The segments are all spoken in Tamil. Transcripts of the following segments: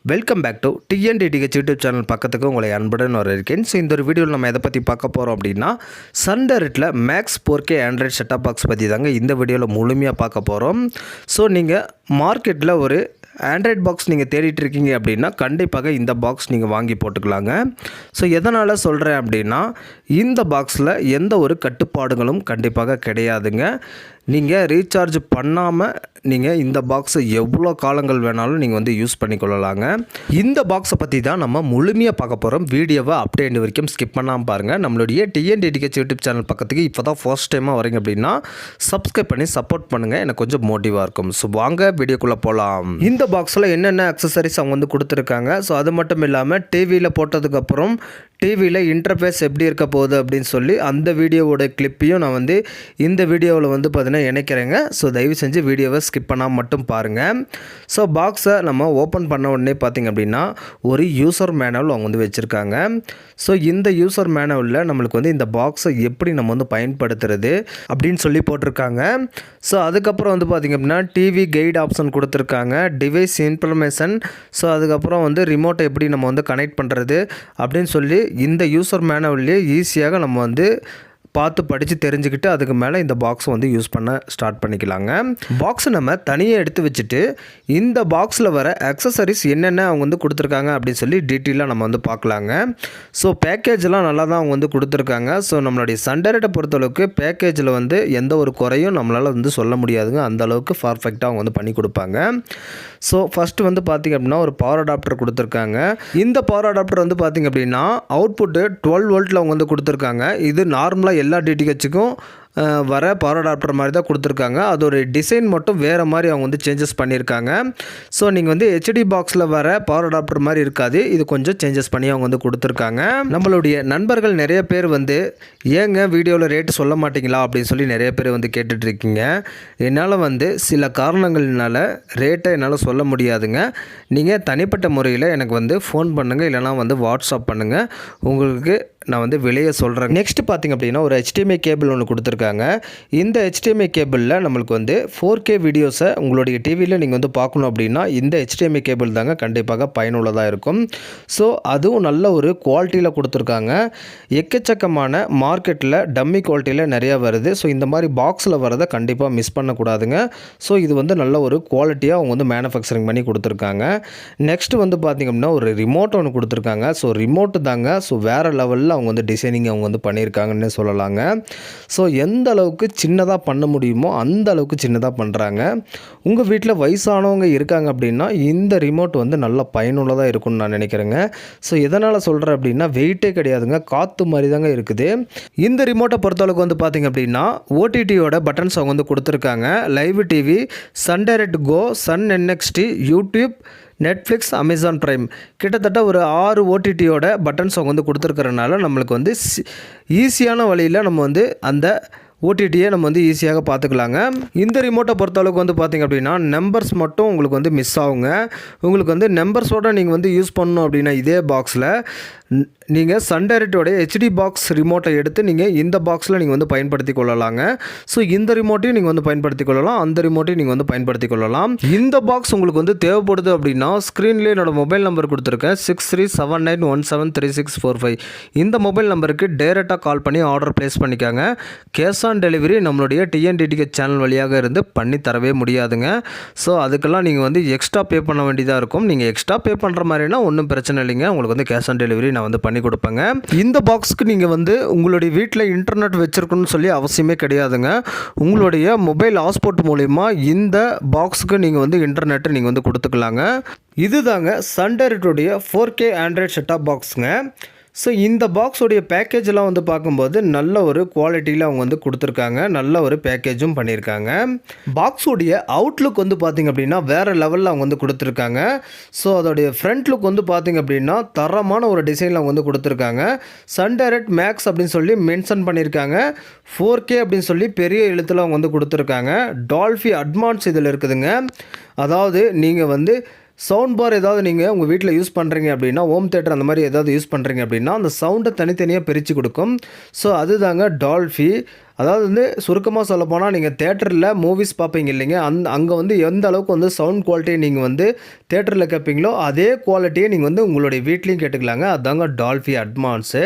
Welcome back to TNDTH YouTube channel பக்கத்துக்கு உங்களை அன்புடன் வரவேற்கிறேன். ஸோ இந்த ஒரு வீடியோவில் நம்ம எதை பற்றி பார்க்க போகிறோம் அப்படின்னா சன் டைரக்டில் max 4K android setup box பற்றி தாங்க இந்த வீடியோவில் முழுமையாக பார்க்க போகிறோம். ஸோ நீங்கள் மார்க்கெட்டில் ஒரு ஆண்ட்ராய்ட் பாக்ஸ் நீங்கள் தேடிட்டு இருக்கீங்க அப்படின்னா கண்டிப்பாக இந்த பாக்ஸ் நீங்கள் வாங்கி போட்டுக்கலாங்க. ஸோ எதனால் சொல்கிறேன் அப்படின்னா இந்த பாக்ஸில் எந்த ஒரு கட்டுப்பாடுகளும் கண்டிப்பாக கிடையாதுங்க. நீங்கள் ரீசார்ஜ் பண்ணாமல் நீங்கள் இந்த பாக்ஸை எவ்வளோ காலங்கள் வேணாலும் நீங்கள் வந்து யூஸ் பண்ணிக்கொள்ளலாங்க. இந்த பாக்ஸை பற்றி தான் நம்ம முழுமையாக பார்க்க போகிறோம். வீடியோவை அப்படியே எண்டு வரைக்கும் ஸ்கிப் பண்ணாமல் பாருங்கள். நம்மளுடைய டிஎன்டிடிஹெச் யூடியூப் சேனல் பக்கத்துக்கு இப்போ தான் ஃபர்ஸ்ட் டைமாக வரீங்க அப்படின்னா சப்ஸ்கிரைப் பண்ணி சப்போர்ட் பண்ணுங்கள், எனக்கு கொஞ்சம் மோட்டிவாக இருக்கும். ஸோ வாங்க வீடியோக்குள்ளே போகலாம். இந்த பாக்ஸில் என்னென்ன அக்சசரிஸ் அவங்க வந்து கொடுத்துருக்காங்க, ஸோ அது மட்டும் இல்லாமல் டிவியில் போட்டதுக்கப்புறம் டிவியில் இன்டர்ஃபேஸ் எப்படி இருக்க போகுது அப்படின்னு சொல்லி அந்த வீடியோவோட கிளிப்பையும் நான் வந்து இந்த வீடியோவில் வந்து பார்த்தீங்கன்னா இணைக்கிறேங்க. ஸோ தயவு செஞ்சு வீடியோவை ஸ்கிப் பண்ணாமல் மட்டும் பாருங்கள். ஸோ பாக்ஸை நம்ம ஓப்பன் பண்ண உடனே பார்த்திங்க அப்படின்னா ஒரு யூசர் மேனுவல் அவங்க வந்து வச்சுருக்காங்க. ஸோ இந்த யூசர் மேனுவலில் நம்மளுக்கு வந்து இந்த பாக்ஸை எப்படி நம்ம வந்து பயன்படுத்துறது அப்படின்னு சொல்லி போட்டிருக்காங்க. ஸோ அதுக்கப்புறம் வந்து பார்த்திங்க அப்படின்னா டிவி கைட் ஆப்ஷன் கொடுத்துருக்காங்க, டிவைஸ் இன்ஃபர்மேஷன், ஸோ அதுக்கப்புறம் வந்து ரிமோட்டை எப்படி நம்ம வந்து கனெக்ட் பண்ணுறது அப்படின்னு சொல்லி இந்த யூசர் மேனுவல்லே ஈஸியாக நம்ம வந்து பார்த்து படித்து தெரிஞ்சுக்கிட்டு அதுக்கு மேலே இந்த பாக்ஸை வந்து யூஸ் பண்ண ஸ்டார்ட் பண்ணிக்கலாங்க. பாக்ஸை நம்ம தனியாக எடுத்து வச்சுட்டு இந்த பாக்ஸில் வர அக்சசரிஸ் என்னென்ன அவங்க வந்து கொடுத்துருக்காங்க அப்படின்னு சொல்லி டீட்டெயிலாக நம்ம வந்து பார்க்கலாங்க. ஸோ பேக்கேஜெலாம் நல்லா தான் அவங்க வந்து கொடுத்துருக்காங்க. ஸோ நம்மளுடைய சன் டைரக்டை பொறுத்தளவுக்கு பேக்கேஜில் வந்து எந்த ஒரு குறையும் நம்மளால் வந்து சொல்ல முடியாதுங்க. அந்தளவுக்கு பர்ஃபெக்டாக அவங்க வந்து பண்ணி கொடுப்பாங்க. ஸோ ஃபஸ்ட்டு வந்து பார்த்திங்க அப்படின்னா ஒரு பவர் அடாப்டர் கொடுத்துருக்காங்க. இந்த பவர் அடாப்டர் வந்து பார்த்திங்க அப்படின்னா அவுட்புட்டு 12 வோல்ட்டில் அவங்க வந்து கொடுத்துருக்காங்க. இது நார்மலாக எல்லா டிடிஹெச்சுக்கும் வர பவர் அடாப்டர் மாதிரி தான் கொடுத்துருக்காங்க. அதோட டிசைன் மட்டும் வேறு மாதிரி அவங்க வந்து சேஞ்சஸ் பண்ணியிருக்காங்க. ஸோ நீங்கள் வந்து ஹெச்டி பாக்ஸில் வர பவர் அடாப்டர் மாதிரி இருக்காது, இது கொஞ்சம் சேஞ்சஸ் பண்ணி அவங்க வந்து கொடுத்துருக்காங்க. நம்மளுடைய நண்பர்கள் நிறைய பேர் வந்து ஏங்க வீடியோவில் ரேட்டு சொல்ல மாட்டிங்களா அப்படின்னு சொல்லி நிறைய பேர் வந்து கேட்டுட்ருக்கீங்க. என்னால் வந்து சில காரணங்கள்னால ரேட்டை என்னால் சொல்ல முடியாதுங்க. நீங்கள் தனிப்பட்ட முறையில் எனக்கு வந்து ஃபோன் பண்ணுங்கள், இல்லைனா வந்து வாட்ஸ்அப் பண்ணுங்கள், உங்களுக்கு நான் வந்து விலையை சொல்கிறேன். நெக்ஸ்ட் பார்த்திங்க அப்படின்னா ஒரு HDMI கேபிள் ஒன்று கொடுத்துருக்காங்க. இந்த HDMI கேபிளில் நம்மளுக்கு வந்து 4K வீடியோஸை உங்களுடைய டிவியில் நீங்கள் வந்து பார்க்கணும் அப்படின்னா இந்த HDMI கேபிள் தாங்க கண்டிப்பாக பயனுள்ளதாக இருக்கும். ஸோ அதுவும் நல்ல ஒரு குவாலிட்டியில் கொடுத்துருக்காங்க. எக்கச்சக்கமான மார்க்கெட்டில் டம்மி குவாலிட்டியில் நிறையா வருது. ஸோ இந்த மாதிரி பாக்ஸில் வரதை கண்டிப்பாக மிஸ் பண்ணக்கூடாதுங்க. ஸோ இது வந்து நல்ல ஒரு குவாலிட்டியாக அவங்க வந்து மேனுஃபேக்சரிங் பண்ணி கொடுத்துருக்காங்க. நெக்ஸ்ட் வந்து பார்த்திங்க அப்படின்னா ஒரு ரிமோட் ஒன்று கொடுத்துருக்காங்க. ஸோ ரிமோட்டு தாங்க. ஸோ வேறு லெவலில் அவங்க வந்து டிசைனிங் அவங்க வந்து பண்ணியிருக்காங்கன்னு சொல்லலாங்க. ஸோ எந்த அளவுக்கு சின்னதாக பண்ண முடியுமோ அந்த அளவுக்கு சின்னதாக பண்ணுறாங்க. உங்கள் வீட்டில் வயசானவங்க இருக்காங்க அப்படின்னா இந்த ரிமோட் வந்து நல்ல பயனுள்ளதாக இருக்கும்னு நான் நினைக்கிறேங்க. ஸோ எதனால் சொல்கிறேன் அப்படின்னா வெயிட்டே கிடையாதுங்க, காற்று மாதிரி தாங்க இருக்குது. இந்த ரிமோட்டை பொறுத்தளவுக்கு வந்து பார்த்திங்க அப்படின்னா ஓடிடியோட பட்டன்ஸ் அவங்க வந்து கொடுத்துருக்காங்க. Live TV, Sun Direct go, Sun NXT, YouTube, Netflix, Amazon Prime, கிட்டத்தட்ட ஒரு 6 ஓடிடியோட பட்டன்ஸ் அவங்க வந்து கொடுத்துருக்கறனால நம்மளுக்கு வந்து ஈஸியான வழியில் நம்ம வந்து அந்த ஓடிடியை நம்ம வந்து ஈஸியாக பார்த்துக்கலாங்க. இந்த ரிமோட்டை பொறுத்தளவுக்கு வந்து பார்த்திங்க அப்படின்னா நம்பர்ஸ் மட்டும் உங்களுக்கு வந்து மிஸ் ஆகுங்க. உங்களுக்கு வந்து நம்பர்ஸோடு நீங்கள் வந்து யூஸ் பண்ணணும் அப்படின்னா இதே பாக்ஸில் நீங்கள் சன் டைரக்டோடைய ஹெச்டி பாக்ஸ் ரிமோட்டை எடுத்து நீங்கள் இந்த பாக்ஸில் நீங்கள் வந்து பயன்படுத்தி கொள்ளலாங்க. ஸோ இந்த ரிமோட்டையும் நீங்கள் வந்து பயன்படுத்தி கொள்ளலாம், அந்த ரிமோட்டையும் நீங்கள் வந்து பயன்படுத்தி கொள்ளலாம். இந்த பாக்ஸ் உங்களுக்கு வந்து தேவைப்படுது அப்படின்னா ஸ்க்ரீன்லேயே என்னோடய மொபைல் நம்பர் கொடுத்துருக்கேன் 6379173645. இந்த மொபைல் நம்பருக்கு டைரெக்டாக கால் பண்ணி ஆர்டர் ப்ளேஸ் பண்ணிக்காங்க. கேஷ் ஆன் டெலிவரி நம்மளுடைய டிஎன்டிடிஹெச் சேனல் வழியாக இருந்து பண்ணி தரவே முடியாதுங்க. ஸோ அதுக்கெல்லாம் நீங்கள் வந்து எக்ஸ்ட்ரா பே பண்ண வேண்டியதாக இருக்கும். நீங்கள் எக்ஸ்ட்ரா பே பண்ணுற மாதிரினா ஒன்றும் பிரச்சனை இல்லைங்க, உங்களுக்கு வந்து கேஷ் ஆன் டெலிவரி வந்து பண்ணி கொடுப்பேங்க. இந்த பாக்ஸுக்கு நீங்கள் வந்து உங்களுடைய வீட்டில் இன்டர்நெட் வச்சுருக்கணும்னு சொல்லி அவசியமே கிடையாதுங்க. உங்களுடைய மொபைல் ஹாட்ஸ்பாட் மூலிமா இந்த பாக்ஸுக்கு நீங்கள் வந்து இன்டர்நெட்டை நீங்கள் வந்து கொடுத்துக்கலாங்க. இதுதாங்க சன் டைரக்டோடைய 4K ஆண்ட்ராய்ட் செட்டாப் பாக்ஸுங்க. ஸோ இந்த பாக்ஸோடைய பேக்கேஜெலாம் வந்து பார்க்கும்போது நல்ல ஒரு குவாலிட்டியில் அவங்க வந்து கொடுத்துருக்காங்க, நல்ல ஒரு பேக்கேஜும் பண்ணியிருக்காங்க. பாக்ஸோடைய அவுட்லுக் வந்து பார்த்திங்க அப்படின்னா வேறு லெவலில் அவங்க வந்து கொடுத்துருக்காங்க. ஸோ அதோடைய ஃப்ரண்ட் லுக் வந்து பார்த்திங்க அப்படின்னா தரமான ஒரு டிசைனில் அவங்க வந்து கொடுத்துருக்காங்க. சன் டைரக்ட் மேக்ஸ் அப்படின்னு சொல்லி மென்ஷன் பண்ணியிருக்காங்க. 4K அப்படின்னு சொல்லி பெரிய எழுத்தில் அவங்க வந்து கொடுத்துருக்காங்க. டால்ஃபி அட்வான்ஸ் இதில் இருக்குதுங்க. அதாவது நீங்கள் வந்து சவுண்ட் பார் ஏதாவது நீங்கள் உங்கள் வீட்டில் யூஸ் பண்ணுறீங்க அப்படின்னா ஹோம் தியேட்டர் அந்த மாதிரி ஏதாவது யூஸ் பண்ணுறீங்க அப்படின்னா அந்த சவுண்டை தனித்தனியாக பிரித்து கொடுக்கும். ஸோ அதுதாங்க டால்ஃபி. அதாவது வந்து சுருக்கமாக சொல்லப்போனால் நீங்கள் தேட்டரில் மூவிஸ் பார்ப்பீங்க இல்லைங்க, அங்கே வந்து எந்த அளவுக்கு வந்து சவுண்ட் குவாலிட்டியை நீங்கள் வந்து தேட்டரில் கேட்பீங்களோ அதே குவாலிட்டியை நீங்கள் வந்து உங்களுடைய வீட்லேயும் கேட்டுக்கலாங்க. அதாங்க டால்பி அட்மான்ஸு.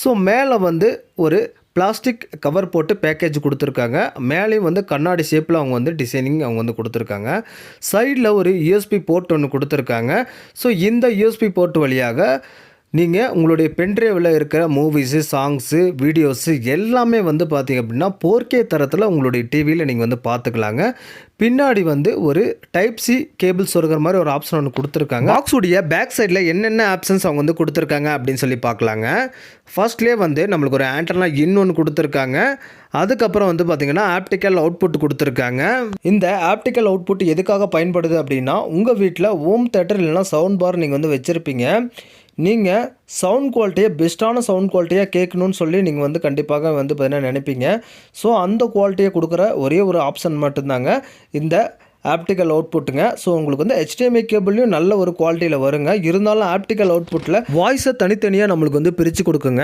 ஸோ மேலே வந்து ஒரு பிளாஸ்டிக் கவர் போட்டு பேக்கேஜ் கொடுத்துருக்காங்க. மேலேயும் வந்து கண்ணாடி ஷேப்பில் அவங்க வந்து டிசைனிங் அவங்க வந்து கொடுத்துருக்காங்க. சைடில் ஒரு யூஎஸ்பி போர்ட் ஒன்று கொடுத்துருக்காங்க. ஸோ இந்த யூஎஸ்பி போர்ட் வழியாக நீங்கள் உங்களுடைய பென்ட்ரைவில் இருக்கிற மூவிஸு, சாங்ஸு, வீடியோஸு எல்லாமே வந்து பார்த்திங்க அப்படின்னா 4K தரத்தில் உங்களுடைய டிவியில் நீங்கள் வந்து பார்த்துக்கலாங்க. பின்னாடி வந்து ஒரு டைப் சி கேபிள் சொருகிற மாதிரி ஒரு ஆப்ஷன் ஒன்று கொடுத்துருக்காங்க. பாக்ஸுடைய பேக் சைடில் என்னென்ன ஆப்ஷன்ஸ் அவங்க வந்து கொடுத்துருக்காங்க அப்படின்னு சொல்லி பார்க்கலாங்க. ஃபர்ஸ்ட்லேயே வந்து நம்மளுக்கு ஒரு ஆண்டனா இன் ஒன்று கொடுத்துருக்காங்க. அதுக்கப்புறம் வந்து பார்த்திங்கன்னா ஆப்டிக்கல் அவுட்புட் கொடுத்துருக்காங்க. இந்த ஆப்டிக்கல் அவுட்புட் எதுக்காக பயன்படுது அப்படின்னா, உங்கள் வீட்டில் ஹோம் தேட்டர் இல்லைனா சவுண்ட் பார் நீங்கள் வந்து வச்சுருப்பீங்க. நீங்கள் சவுண்ட் குவாலிட்டியை பெஸ்ட்டான சவுண்ட் குவாலிட்டியாக கேட்கணும்னு சொல்லி நீங்கள் வந்து கண்டிப்பாக வந்து பார்த்தீங்கன்னா நினைப்பீங்க. ஸோ அந்த குவாலிட்டியை கொடுக்குற ஒரே ஒரு ஆப்ஷன் மட்டும்தாங்க இந்த ஆப்டிக்கல் அவுட்புட்டுங்க. ஸோ உங்களுக்கு வந்து HDMI கேபிள்லையும் நல்ல ஒரு குவாலிட்டியில் வருங்க. இருந்தாலும் ஆப்டிக்கல் அவுட்புட்டில் வாய்ஸை தனித்தனியாக நம்மளுக்கு வந்து பிரித்து கொடுக்குங்க.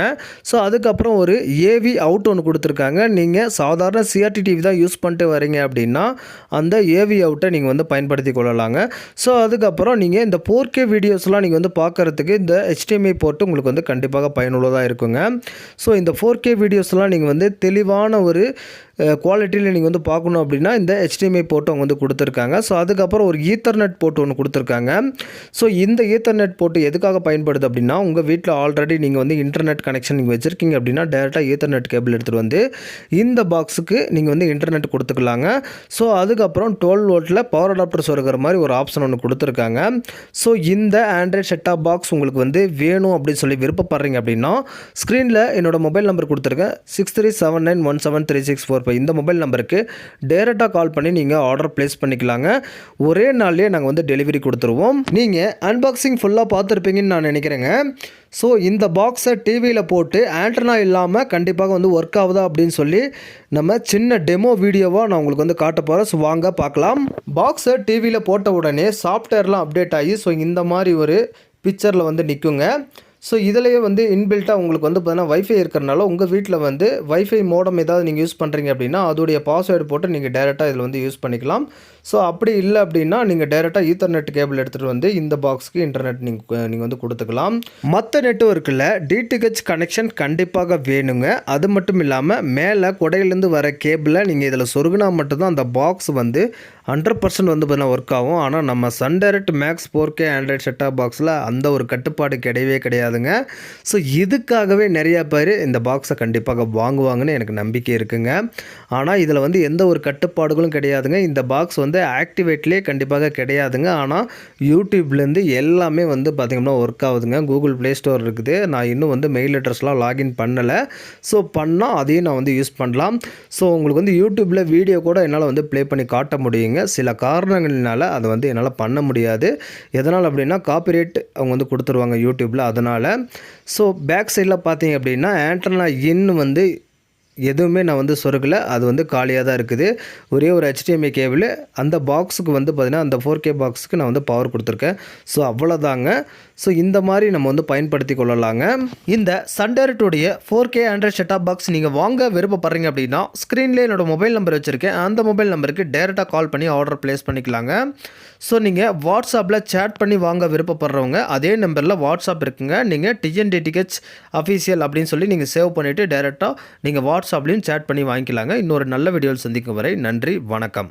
ஸோ அதுக்கப்புறம் ஒரு AV அவுட் ஒன்று கொடுத்துருக்காங்க. நீங்கள் சாதாரண CRT டிவி தான் யூஸ் பண்ணிட்டு வரீங்க அப்படின்னா அந்த AV அவுட்டை நீங்கள் வந்து பயன்படுத்தி கொள்ளலாங்க. ஸோ அதுக்கப்புறம் நீங்கள் இந்த 4K வீடியோஸ்லாம் நீங்கள் வந்து பார்க்குறதுக்கு இந்த HDMI போர்ட்டு உங்களுக்கு வந்து கண்டிப்பாக பயனுள்ளதாக இருக்குங்க. ஸோ இந்த 4K வீடியோஸ்லாம் நீங்கள் வந்து தெளிவான ஒரு குவாலிட்டியில் நீங்கள் வந்து பார்க்கணும் அப்படின்னா இந்த HDMI போர்ட்டு அவங்க வந்து கொடுத்துருக்காங்க. ஸோ அதுக்கப்புறம் ஒரு ஈத்தர்நெட் போர்ட் ஒன்று கொடுத்துருக்காங்க. ஸோ இந்த ஈத்தர்நெட் போர்ட்டு எதுக்காக பயன்படுது அப்படின்னா, உங்கள் வீட்டில் ஆல்ரெடி நீங்கள் வந்து இன்டர்நெட் கனெக்ஷன் நீங்கள் வச்சுருக்கீங்க அப்படின்னா டேரெக்டாக ஈத்தர்நெட் கேபிள் எடுத்துகிட்டு வந்து இந்த பாக்ஸுக்கு நீங்கள் வந்து இன்டர்நெட் கொடுத்துக்கலாங்க. ஸோ அதுக்கப்புறம் 12 வோல்ட்டில் பவர் அடாப்டர் சொருகிற மாதிரி ஒரு ஆப்ஷன் ஒன்று கொடுத்துருக்காங்க. ஸோ இந்த ஆண்ட்ராய்ட் செட்டாப் பாக்ஸ் உங்களுக்கு வந்து வேணும் அப்படின்னு சொல்லி விருப்பப்படுறீங்க அப்படின்னா ஸ்க்ரீனில் என்னோடய மொபைல் நம்பர் கொடுத்துருக்கேன் 6379173645. இந்த மொபைல் நம்பருக்கு டைரெக்டாக கால் பண்ணி நீங்கள் ஆர்டர் ப்ளேஸ் பண்ணிக்கலாங்க. ஒரே நாள்லேயே நாங்கள் வந்து டெலிவரி கொடுத்துருவோம். நீங்கள் அன்பாக்சிங் ஃபுல்லாக பார்த்துருப்பீங்கன்னு நான் நினைக்கிறேங்க. ஸோ இந்த பாக்ஸை டிவியில் போட்டு ஆண்டனா இல்லாமல் கண்டிப்பாக வந்து ஒர்க் ஆகுதா அப்படின்னு சொல்லி நம்ம சின்ன டெமோ வீடியோவாக நான் உங்களுக்கு வந்து காட்ட போகிறேன். ஸோ வாங்க பார்க்கலாம். பாக்ஸை டிவியில் போட்ட உடனே சாஃப்ட்வேர்லாம் அப்டேட் ஆகி ஸோ இந்த மாதிரி ஒரு பிக்சரில் வந்து நிற்குங்க. ஸோ இதிலேயே வந்து இன்பில்ட்டாக உங்களுக்கு வந்து பார்த்தீங்கன்னா வைஃபை இருக்கிறனால உங்கள் வீட்டில் வந்து வைஃபை மோடம் ஏதாவது நீங்கள் யூஸ் பண்ணுறீங்க அப்படின்னா அதோடைய பாஸ்வேர்டு போட்டு நீங்கள் டேரெக்டாக இதில் வந்து யூஸ் பண்ணிக்கலாம். ஸோ அப்படி இல்லை அப்படின்னா நீங்கள் டேரெக்டாக ஈத்தர்நெட் கேபிள் எடுத்துகிட்டு வந்து இந்த பாக்ஸுக்கு இன்டர்நெட் நீங்கள் வந்து கொடுத்துக்கலாம். மற்ற நெட்வொர்க்கில் DTH கனெக்ஷன் கண்டிப்பாக வேணுங்க. அது மட்டும் இல்லாமல் மேலே கொடையிலேருந்து வர கேபிளை நீங்கள் இதில் சொருகினா மட்டும்தான் அந்த பாக்ஸ் வந்து 100% வந்து பார்த்தீங்கன்னா ஒர்க் ஆகும். ஆனால் நம்ம Sun direct max 4K android set top பாக்ஸில் அந்த ஒரு கட்டுப்பாடு கிடையவே கிடையாதுங்க. ஸோ இதுக்காகவே நிறையா பேர் இந்த பாக்ஸை கண்டிப்பாக வாங்குவாங்கன்னு எனக்கு நம்பிக்கை இருக்குங்க. ஆனால் இதில் வந்து எந்த ஒரு கட்டுப்பாடுகளும் கிடையாதுங்க. இந்த பாக்ஸ் வந்து ஆக்டிவேட்லேயே கண்டிப்பாக கிடையாதுங்க. ஆனால் யூடியூப்லேருந்து எல்லாமே வந்து பார்த்திங்கன்னா ஒர்க் ஆகுதுங்க. கூகுள் ப்ளே ஸ்டோர் இருக்குது. நான் இன்னும் வந்து மெயில் அட்ரஸ்லாம் லாகின் பண்ணலை. ஸோ பண்ணால் அதையும் நான் வந்து யூஸ் பண்ணலாம். ஸோ உங்களுக்கு வந்து யூடியூப்பில் வீடியோ கூட என்னால் வந்து ப்ளே பண்ணி காட்ட முடியுங்க. சில காரணங்களினால அதை வந்து என்னால் பண்ண முடியாது. எதனால் அப்படின்னா காப்பிரைட் அவங்க வந்து கொடுத்துருவாங்க யூடியூப்பில். அதனால் ஸோ பேக் சைடில் பார்த்தீங்க அப்படின்னா ஆண்டனா இன் வந்து எதுவுமே நான் வந்து சொருகலை. அது வந்து காலியாக தான் இருக்குது. ஒரே ஒரு HDMI கேபிள் அந்த பாக்ஸுக்கு வந்து பார்த்திங்கன்னா அந்த 4K பாக்ஸுக்கு நான் வந்து பவர் கொடுத்துருக்கேன். ஸோ அவ்வளோதாங்க. ஸோ இந்த மாதிரி நம்ம வந்து பயன்படுத்தி கொள்ளலாங்க. இந்த சன் டைரக்டுடைய 4K ஆண்ட்ராய்ட் செட்டாப் பாக்ஸ் நீங்கள் வாங்க விருப்பப்படுறீங்க அப்படின்னா ஸ்க்ரீன்லேயே என்னோடய மொபைல் நம்பர் வச்சுருக்கேன். அந்த மொபைல் நம்பருக்கு டேரெக்டாக கால் பண்ணி ஆர்டர் ப்ளேஸ் பண்ணிக்கலாங்க. ஸோ நீங்கள் வாட்ஸ்அப்பில் சேட் பண்ணி வாங்க விருப்பப்படுறவங்க அதே நம்பரில் வாட்ஸ்அப் இருக்குங்க. நீங்கள் TNDTH அஃபீஷியல் அப்படின்னு சொல்லி நீங்கள் சேவ் பண்ணிவிட்டு டேரெக்டாக நீங்கள் வாட்ஸ்அப்லேயும் சேட் பண்ணி வாங்கிக்கலாங்க. இன்னொரு நல்ல வீடியோவில் சந்திக்கும் வரை நன்றி, வணக்கம்.